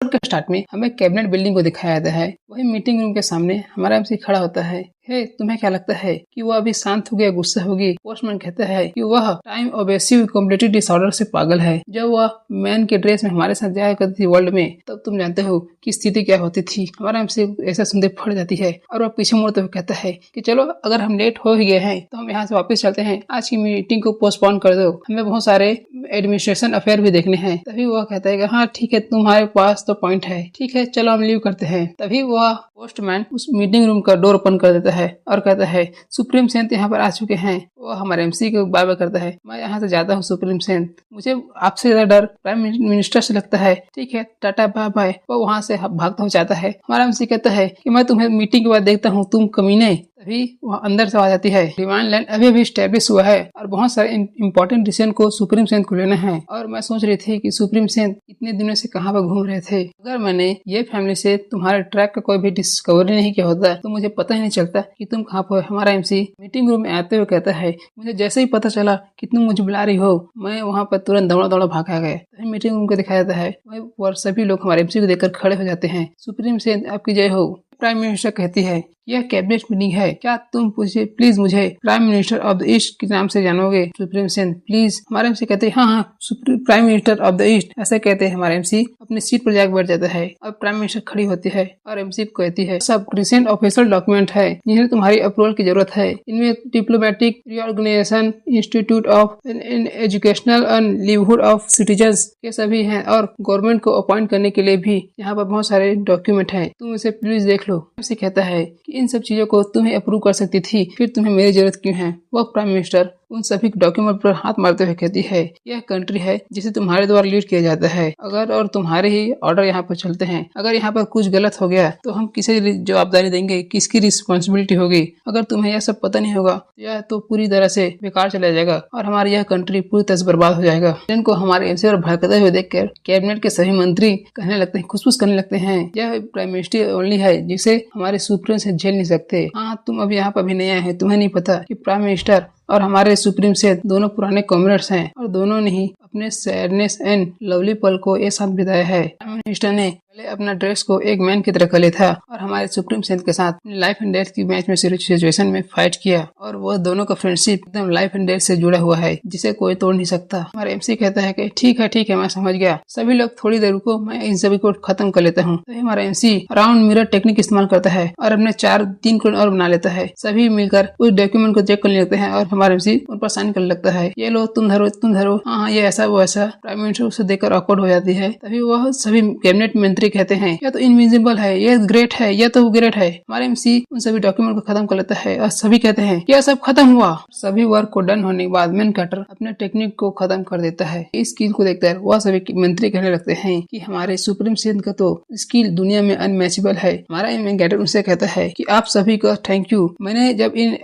Episode के start में हमें कैबिनेट बिल्डिंग को दिखाया जाता है। वही मीटिंग रूम के सामने हमारा एमसी खड़ा होता है। हे, तुम्हें क्या लगता है कि वह अभी शांत हो गया, गुस्सा होगी? पोस्टमैन कहता है कि वह टाइम ऑब्सेसिव कॉम्पिटिटिव डिसऑर्डर से पागल है। जब वह मैन के ड्रेस में हमारे साथ जाया करती थी वर्ल्ड में, तब तुम जानते हो कि स्थिति क्या होती थी। हमारा एमसी ऐसा सुनते फट जाती है और वह पीछे मुड़ते हुए कहता है कि चलो, अगर हम लेट हो ही गए हैं तो हम यहाँ से वापस चलते हैं। आज की मीटिंग को पोस्टपोन कर दो, हमें बहुत सारे एडमिनिस्ट्रेशन अफेयर भी देखने हैं। तभी वह कहता है कि हाँ ठीक है, तुम्हारे पास तो पॉइंट है, ठीक है चलो हम लीव करते हैं। तभी वह पोस्टमैन उस मीटिंग रूम का डोर ओपन कर देता है और कहता है सुप्रीम सेंट यहाँ पर आ चुके हैं। वो हमारे एमसी को बाय बाय करता है। मैं यहाँ से जाता हूँ सुप्रीम सेंट, मुझे आपसे ज्यादा डर प्राइम मिनिस्टर से लगता है। ठीक है, टाटा बाय बाय। वो वहाँ से भागता हो जाता है। हमारा एमसी कहता है कि मैं तुम्हें मीटिंग के बाद देखता हूँ, तुम कमीने। तभी वह अंदर से आ जाती है। डिवाइन लैंड अभी भी स्टैब्लिश हुआ है और बहुत सारे इंपॉर्टेंट डिसीजन को सुप्रीम सेंट को लेना है। और मैं सोच रही थी कि सुप्रीम सेंट इतने दिनों से कहाँ पर घूम रहे थे। अगर मैंने ये फैमिली से तुम्हारे ट्रैक का कोई भी डिस्कवरी नहीं किया होता तो मुझे पता ही नहीं चलता कि तुम कहाँ पर। हमारा एमसी मीटिंग रूम में आते हुए कहता है मुझे जैसे ही पता चला कि तुम मुझे बुला रही हो, मैं वहाँ पर तुरंत दौड़ा दौड़ा भाग आ गया। मीटिंग रूम को दिखाया जाता है और सभी लोग हमारे एमसी को देखकर खड़े हो जाते हैं। सुप्रीम सेंट आपकी जय हो। प्राइम मिनिस्टर कहती है यह कैबिनेट मीटिंग है, क्या तुम प्लीज मुझे prime minister of the east के नाम से जानोगे? Supreme saint please. हमारे एमसी कहते हैं हाँ prime minister of the east, ऐसे कहते हैं। हमारे एमसी अपनी सीट पर जाकर बैठ जाता है और प्राइम मिनिस्टर खड़ी होती है और एमसी को कहती है सब रिसेंट ऑफिशियल डॉक्यूमेंट है जिन्हें तुम्हारी अप्रूवल की जरूरत है। इनमें diplomatic reorganisation, institute of educational and livelihood of citizens के सभी हैं और गवर्नमेंट को अपॉइंट करने के लिए भी यहाँ पर बहुत सारे डॉक्यूमेंट है, तुम इसे प्लीज देख लो। एमसी कहता है कि इन सब चीजों को तुम्हें अप्रूव कर सकती थी, फिर तुम्हें मेरी जरूरत क्यों है? वह प्राइम मिनिस्टर उन सभी डॉक्यूमेंट पर हाथ मारते हुए कहती है यह कंट्री है जिसे तुम्हारे द्वारा लीड किया जाता है, अगर और तुम्हारे ही ऑर्डर यहाँ पर चलते हैं। अगर यहाँ पर कुछ गलत हो गया तो हम किसे जवाबदारी देंगे, किसकी रिस्पॉन्सिबिलिटी होगी? अगर तुम्हें यह सब पता नहीं होगा तो यह तो पूरी तरह से बेकार चला जाएगा और हमारी यह कंट्री पूरी तरह से बर्बाद हो जाएगा। जिनको हमारे एमसी पर भड़कते हुए देखकर कैबिनेट के सभी मंत्री कहने लगते हैं, खुशफुस करने लगते हैं यह प्राइम मिनिस्टर ओनली है जिसे हमारे सुप्रीम से झेल नहीं सकते। हाँ, तुम अभी यहाँ पर भी नया है, तुम्हें नहीं पता कि प्राइम मिनिस्टर और हमारे सुप्रीम से दोनों पुराने कॉमरेड्स हैं और दोनों ने ही अपने सैडनेस एंड लवली पल को एक साथ बिताया है। प्राइम मिनिस्टर ने पहले अपना ड्रेस को एक मैन की तरह कर लिया था और हमारे सुप्रीम सेंट के साथ लाइफ एंड डेथ की मैच में सिचुएशन में फाइट किया और वह दोनों का फ्रेंडशिप एकदम लाइफ एंड डेथ से जुड़ा हुआ है जिसे कोई तोड़ नहीं सकता। हमारे एमसी कहता है कि ठीक है मैं समझ गया, सभी लोग थोड़ी देर रुको, मैं इन सभी को खत्म कर लेता हूँ। तो हमारा एमसी राउंड मिरर टेक्निक इस्तेमाल करता है और अपने 3 क्लोन और बना लेता है। सभी मिलकर उस डॉक्यूमेंट को चेक करने लगते हैं और हमारे एमसी उन पर साइन करने लगता है। ये लो, तुम धरो, हाँ ये ऐसा वो ऐसा। प्राइम मिनिस्टर उसे देखकर ऑकवर्ड हो जाती है। तभी वह सभी कैबिनेट मंत्री कहते हैं यह तो इनविजिबल है, ये ग्रेट है, यह तो ग्रेट है। हमारे एमसी उन सभी डॉक्यूमेंट को खत्म कर लेता है और सभी कहते हैं यह सब खत्म हुआ। सभी वर्क को डन होने के बाद मैन कटर अपने टेक्निक को खत्म कर देता है। इस स्किल को देखकर वह सभी मंत्री कहने लगते हैं कि हमारे सुप्रीम सेंट का तो स्किल दुनिया में अनमैचेबल है। हमारा मैन कटर उनसे कहता है कि आप सभी का थैंक यू। मैंने जब इन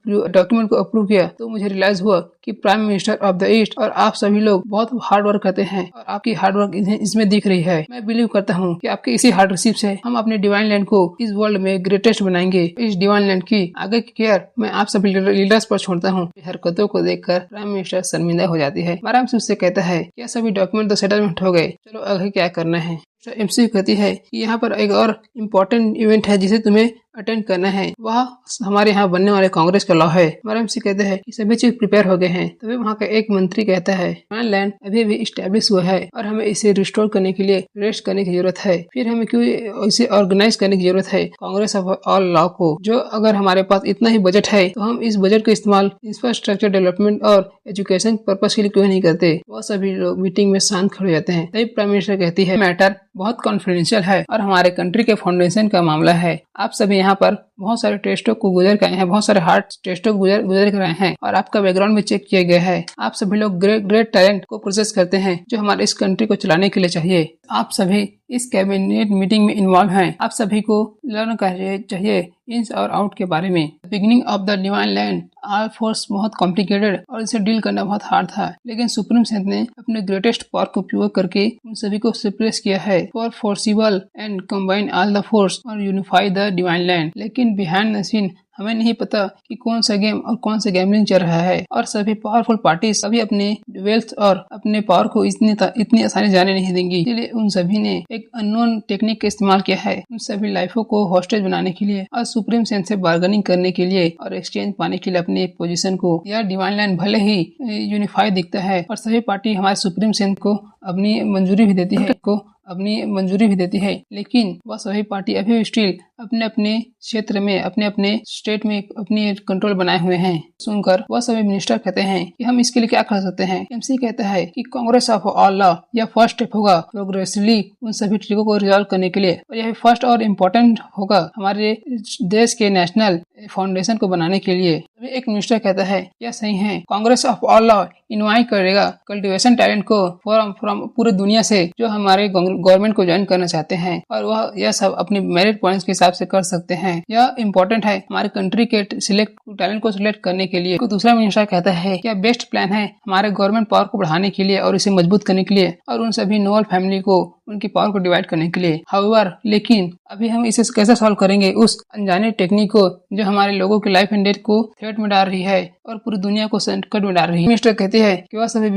डॉक्यूमेंट को अप्रूव किया तो मुझे रियलाइज हुआ कि prime minister of the east और आप सभी लोग बहुत हार्ड वर्क करते हैं और आपकी हार्ड वर्क इसमें दिख रही है। मैं बिलीव करता हूँ कि आपके इसी हार्डशिप से हम अपने डिवाइन लैंड को इस वर्ल्ड में ग्रेटेस्ट बनाएंगे। इस डिवाइन लैंड की आगे की केयर मैं आप सभी लीडर्स पर छोड़ता हूँ। हरकतों को देखकर प्राइम मिनिस्टर शर्मिंदा हो जाती है। आराम से उससे कहता है क्या सभी डॉक्यूमेंट तो सेटलमेंट हो गए, चलो आगे क्या करना है। एमसी कहती है कि यहाँ पर एक और इम्पोर्टेंट इवेंट है जिसे तुम्हें अटेंड करना है, वह हमारे यहाँ बनने वाले कांग्रेस का लॉ है। हमारा एमसी कहते हैं कि सभी चीज प्रिपेयर हो गए हैं। तभी वहाँ का एक मंत्री कहता है लैंड अभी भी स्टैब्लिश हुआ है और हमें इसे रिस्टोर करने के लिए रेस्ट करने की जरूरत है। फिर हमें क्यों इसे ऑर्गेनाइज करने की जरूरत है कांग्रेस ऑफ ऑल लॉ को। जो अगर हमारे पास इतना ही बजट है तो हम इस बजट का इस्तेमाल इंफ्रास्ट्रक्चर डेवलपमेंट और एजुकेशन पर्पज के लिए क्यों नहीं करते। वह सभी लोग मीटिंग में शांत खड़े हो जाते हैं। तभी प्राइम मिनिस्टर कहती है मैटर बहुत कॉन्फिडेंशियल है और हमारे कंट्री के फाउंडेशन का मामला है। आप सभी यहाँ पर बहुत सारे टेस्टों को गुजर कर आए हैं, बहुत सारे हार्ड टेस्टों को गुजर कर आए हैं और आपका बैकग्राउंड भी चेक किया गया है। आप सभी लोग ग्रेट टैलेंट को प्रोसेस करते हैं जो हमारे इस कंट्री को चलाने के लिए चाहिए। आप सभी इस कैबिनेट मीटिंग में इन्वॉल्व हैं। आप सभी को लर्न करना चाहिए इंस और आउट के बारे में। Beginning of the divine land all force बहुत कॉम्प्लिकेटेड और इसे डील करना बहुत हार्ड था, लेकिन सुप्रीम सेंट ने अपने ग्रेटेस्ट पावर को उपयोग करके उन सभी को सप्रेस किया है for forcible and combine all the force और यूनिफाई द डिवाइन लैंड। लेकिन बिहाइंड द सीन हमें नहीं पता कि कौन सा गेम और कौन सा गैम्बलिंग चल रहा है, और सभी पावरफुल पार्टी सभी अपने वेल्थ और अपने पावर को इतनी आसानी जाने नहीं देंगी। इसलिए उन सभी ने एक अननोन टेक्निक का इस्तेमाल किया है उन सभी लाइफों को हॉस्टेज बनाने के लिए और सुप्रीम सेंस से बार्गेनिंग करने के लिए और एक्सचेंज पाने के लिए अपनी पोजीशन को। यह डिवाइन लाइन भले ही यूनिफाइड दिखता है और सभी पार्टी हमारे सुप्रीम सेंस को अपनी मंजूरी भी देती है, लेकिन वह सभी पार्टी अभी भी स्टिल अपने अपने क्षेत्र में अपने अपने स्टेट में अपनी कंट्रोल बनाए हुए हैं। सुनकर वह सभी मिनिस्टर कहते हैं कि हम इसके लिए क्या कर सकते हैं। एमसी कहता है कि कांग्रेस ऑफ ऑल लॉ यह फर्स्ट स्टेप होगा प्रोग्रेसिवली उन सभी ट्रिकों को रिजॉल्व करने के लिए, और यह फर्स्ट और इम्पोर्टेंट होगा हमारे देश के नेशनल फाउंडेशन को बनाने के लिए। एक मिनिस्टर कहता है यह सही है, Congress of all law invite करेगा कल्टीवेशन टैलेंट को फ्रॉम पूरे दुनिया से जो हमारे गवर्नमेंट को ज्वाइन करना चाहते हैं, और वह यह सब अपने मेरिट पॉइंट्स के हिसाब से कर सकते हैं। यह इम्पोर्टेंट है हमारे कंट्री के टैलेंट को सिलेक्ट करने के लिए। दूसरा मिनिस्टर कहता है यह बेस्ट प्लान है हमारे गवर्नमेंट पावर को बढ़ाने के लिए और इसे मजबूत करने के लिए और उन सभी नोबल फैमिली को उनकी पावर को डिवाइड करने के लिए। हाउएवर लेकिन अभी हम इसे कैसे सॉल्व करेंगे उस अनजाने टेक्निक को जो हमारे लोगों की लाइफ एंड डेथ को थ्रेट में डाल रही है और पूरी दुनिया को संकट में डाल रही है। मिनिस्टर कहते हैं कि वह सभी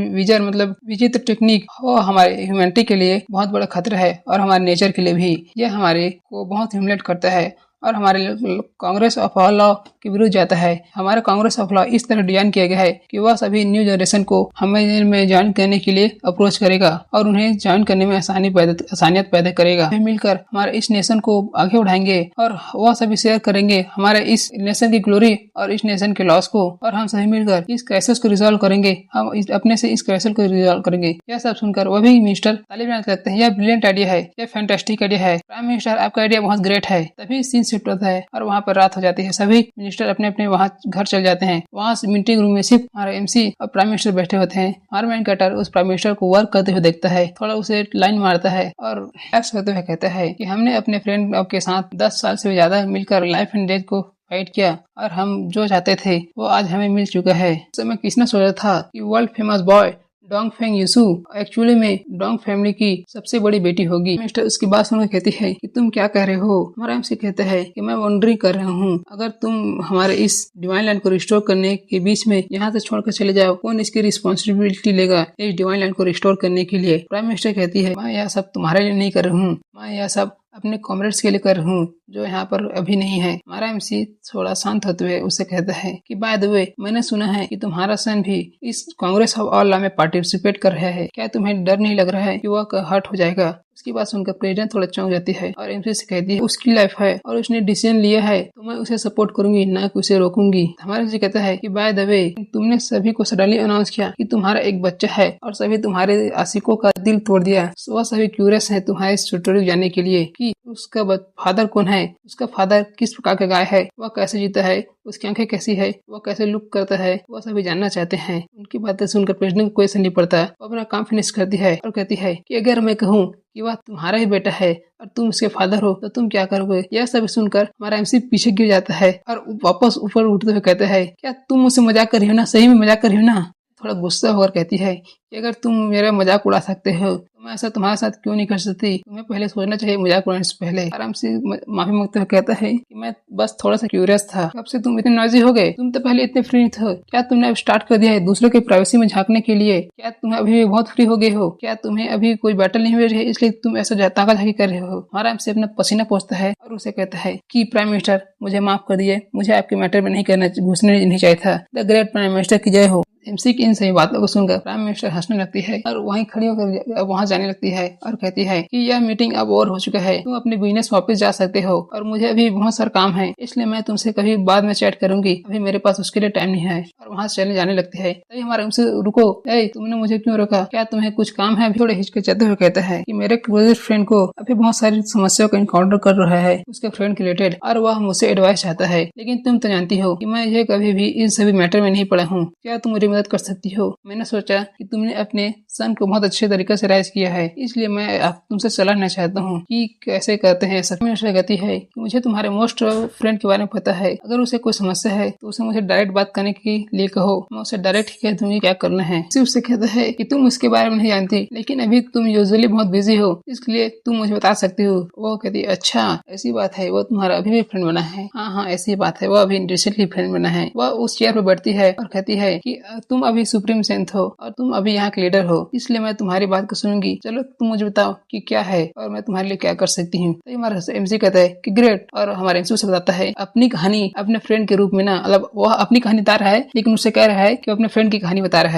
विचित्र टेक्निक वो हमारे ह्यूमैनिटी के लिए बहुत बड़ा खतरा है और हमारे नेचर के लिए भी। यह हमारे को बहुत ह्यूमिलेट करता है और हमारे कांग्रेस ऑफ ऑल लॉ के विरुद्ध जाता है। हमारा कांग्रेस ऑफ लॉ इस तरह डिजाइन किया गया है कि वह सभी न्यू जनरेशन को हमें में ज्वाइन करने के लिए अप्रोच करेगा और उन्हें ज्वाइन करने में आसानियत पैदा करेगा। मिलकर हमारे इस नेशन को आगे बढ़ाएंगे और वह सभी शेयर करेंगे हमारे इस नेशन की ग्लोरी और इस नेशन के लॉस को, और हम सभी मिलकर इस क्राइसिस को रिजॉल्व करेंगे। हम अपने से इस क्राइसिस को रिजॉल्व करेंगे। यह सब सुनकर वह भी मिनिस्टर ताली बजाने लगते हैं। यह ब्रिलियंट आइडिया है, यह फैंटास्टिक आइडिया है, प्राइम मिनिस्टर आपका आइडिया बहुत ग्रेट है। तभी सीन शिफ्ट होता है और वहाँ पर रात हो जाती है। सभी मिनिस्टर अपने अपने वहाँ घर चल जाते हैं। वहाँ मीटिंग रूम में सिर्फ हमारे एमसी और प्राइम मिनिस्टर बैठे होते हैं। हमारा मैन कैटर उस प्राइम मिनिस्टर को वर्क करते हुए देखता है, थोड़ा उसे लाइन मारता है और ऐसा करते हुए कहता है कि हमने अपने फ्रेंड के साथ 10 साल से ज्यादा मिलकर लाइफ एंड डेथ को फाइट किया और हम जो चाहते थे वो आज हमें मिल चुका है। उस समय किसने सोचा था कि world famous boy Dong Feng Yusu actually में डोंग फैमिली की सबसे बड़ी बेटी होगी। मिस्टर उसकी बात सुनकर कहती है कि तुम क्या कह रहे हो। हमारा एमसी कहता है कि मैं वंडरिंग कर रहा हूँ, अगर तुम हमारे इस डिवाइन लैंड को रिस्टोर करने के बीच में यहाँ से छोड़कर चले जाओ, कौन इसकी रिस्पॉन्सिबिलिटी लेगा इस डिवाइन लैंड को रिस्टोर करने के लिए। प्राइम मिनिस्टर कहती है मैं यह सब तुम्हारे लिए नहीं कर रहा हूँ, मैं यह सब अपने कॉमरेड्स के लिए कर रहा हूँ जो यहाँ पर अभी नहीं है। हमारा एमसी थोड़ा शांत होते हुए उससे कहता है कि बाय द वे मैंने सुना है कि तुम्हारा सन भी इस कांग्रेस ऑफ ऑल लॉ में पार्टिसिपेट कर रहा है, क्या तुम्हें डर नहीं लग रहा है कि वह हर्ट हो जाएगा। उसकी बात सुनकर प्रेसिडेंट थोड़ा चौंक जाती है और एमसी से कहती है उसकी लाइफ है और उसने डिसीजन लिया है तो मैं उसे सपोर्ट करूंगी, ना कि उसे रोकूंगी। हमारे एमसी कहता है कि बाय द वे तुमने सभी को सडनली अनाउंस किया कि तुम्हारा एक बच्चा है और सभी तुम्हारे आशिकों का दिल तोड़ दिया। वह सभी क्यूरियस है तुम्हारे स्टोरी जानने के लिए कि उसका फादर कौन है, उसका फादर किस प्रकार का गाय है, वह कैसे जीता है, उसकी आंखें कैसी है, वह कैसे लुक करता है, वह सभी जानना चाहते हैं। उनकी बातें सुनकर प्रेसिडेंट को क्वेश्चन नहीं पड़ता, वो अपना काम फिनिश करती है और कहती है कि अगर मैं कहूँ कि वह तुम्हारा ही बेटा है और तुम उसके फादर हो तो तुम क्या करोगे। यह सब सुनकर हमारा एमसी पीछे गिर जाता है और वापस ऊपर उठते हुए कहता है क्या तुम मुझसे मजाक कर रही हो ना, सही में मजाक कर रही हो ना। थोड़ा गुस्सा होकर कहती है कि अगर तुम मेरा मजाक उड़ा सकते हो तो मैं ऐसा तुम्हारे साथ क्यों नहीं कर सकती, तुम्हें पहले सोचना चाहिए मजाक उड़ाने से पहले। आराम से माफी मांगते हुए कहता है कि मैं बस थोड़ा सा क्यूरियस था, कब से तुम इतने नॉइजी हो गए, तुम तो पहले इतने फ्री थे, क्या तुमने अब स्टार्ट कर दिया है दूसरों की प्राइवेसी में झांकने के लिए, क्या तुम अभी भी बहुत फ्री हो गए हो, क्या तुम्हें अभी कोई बैटल नहीं मिल रही है इसलिए तुम ऐसा ताका झाकी कर रहे हो। आराम से अपना पसीना पोंछता है और उसे कहता है कि प्राइम मिनिस्टर मुझे माफ कर दिए, मुझे आपके मैटर में नहीं करना घुसने नहीं चाहिए था। द ग्रेट प्राइम मिनिस्टर की जय हो। एमसी की इन सही बातों को सुनकर प्राइम मिनिस्टर हंसने लगती है और वहीं खड़ी होकर वहां जाने लगती है और कहती है कि यह मीटिंग अब ओवर हो चुका है, तुम अपने बिजनेस वापस जा सकते हो और मुझे अभी बहुत सारा काम है इसलिए मैं तुमसे कभी बाद में चैट करूंगी, अभी मेरे पास उसके लिए टाइम नहीं है। और वहां से चले जाने लगती है। तभी हमारे उनसे रुको, तुमने मुझे क्यों रोका, क्या तुम्हें कुछ काम है। थोड़े हिचकिचाते हुए कहता है कि मेरे क्लोजेस्ट फ्रेंड को अभी बहुत सारी समस्याओं का इनकाउंटर कर रहा है उसके फ्रेंड के रिलेटेड और वह मुझसे एडवाइस चाहता है, लेकिन तुम तो जानती हो कि मैं ये कभी भी इन सभी मैटर में नहीं पड़ा हूँ, क्या तुम मुझे मदद कर सकती हो। मैंने सोचा कि तुमने अपने सन को बहुत अच्छे तरीके से राइज किया है, इसलिए मैं तुमसे सलाह लेना चाहता हूँ कि कैसे कहते हैं। सब में कहती है कि मुझे तुम्हारे मोस्ट फ्रेंड के बारे में पता है, अगर उसे कोई समस्या है तो उसे मुझे डायरेक्ट बात करने के लिए कहो, मैं उसे डायरेक्ट कह दूंगी क्या करना है। उससे कहता है कि तुम उसके बारे में नहीं जानती, लेकिन अभी तुम यूजुअली बहुत बिजी हो, इसलिए तुम मुझे बता सकती हो। वो कहती है अच्छा ऐसी बात है, वो तुम्हारा अभी भी फ्रेंड बना है। हाँ ऐसी बात है, वो अभी रिसेंटली फ्रेंड बना है। वह उस चेयर पर बैठती है और कहती है कि तुम अभी सुप्रीम सेंथ हो और तुम अभी यहाँ के लीडर हो, इसलिए मैं तुम्हारी बात को सुनूंगी। चलो तुम मुझे बताओ कि क्या है और मैं तुम्हारे लिए क्या कर सकती हूँ। तो हमारा एमसी कहता है कि ग्रेट, और हमारे एमसी से बताता है अपनी कहानी अपने फ्रेंड के रूप में ना, मतलब वह अपनी कहानी बता रहा है लेकिन उससे कह रहा है कि अपने फ्रेंड की कहानी बता रहा है।